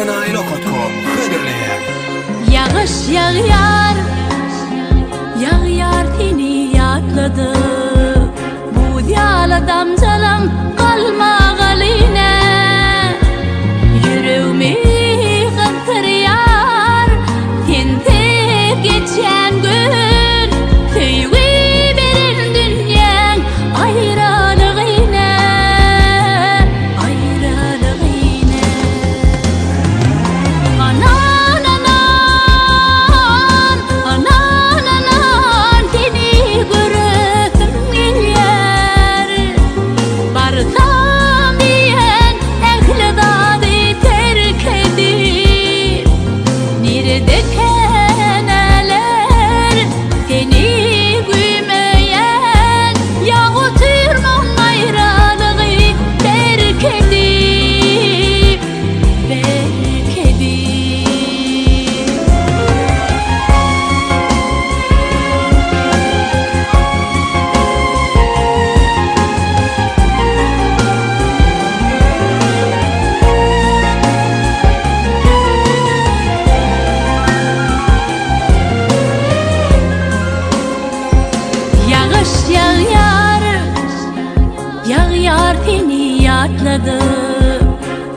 Enailo.com Hıdırlayan Yağış yağar, yağar seni yatladı. Bu diyala damcalam kalmağaline. Yüreğimi kıntırıyor, tintip geçen gün. Tüyü berin dünyan ayrılığına, ayrılığına. Anan anan, anan anan, seni görüp milyar. Barsam diyen ehli dadı terk edip, nerede keneler seni gülmeyen, yağıtırmam ayrılığı terk edip, terk edip. Yağış yağar seni yatladı.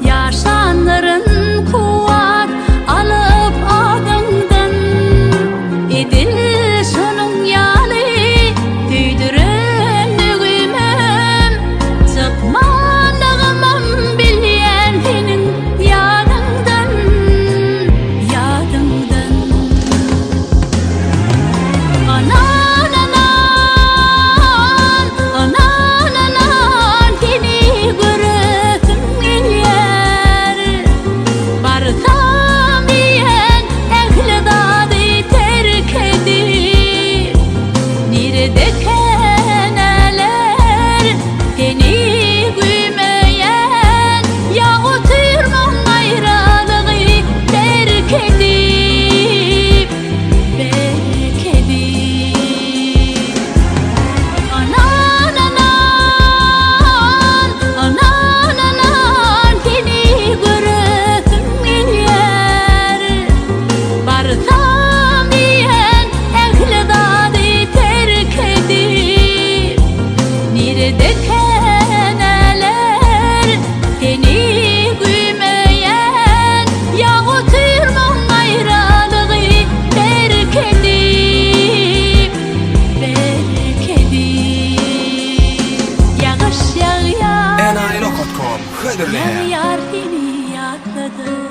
Yaşanların kuvat alıp adından. Edil şunun yalı tüydüründüğümüm. Çıkmanlığımım bilyen senin yadından, yadından. Anan anan, anan anan, seni görüp milyar. Barsam diyen ehli dadı terk edip, nerede keneler seni gülmeyen, yağıtırmam ayrılığı terk edip, terk edip. Anan anan, anan anan, seni görüp milyar. Barsam diyen ehli dadı terk edip, nerede keneler seni gülmeyen, yağıtırmam ayrılığı terk edip, terk edip. Yağış yağar, Enailo.com Hıdırlayan yağar seni yatladı.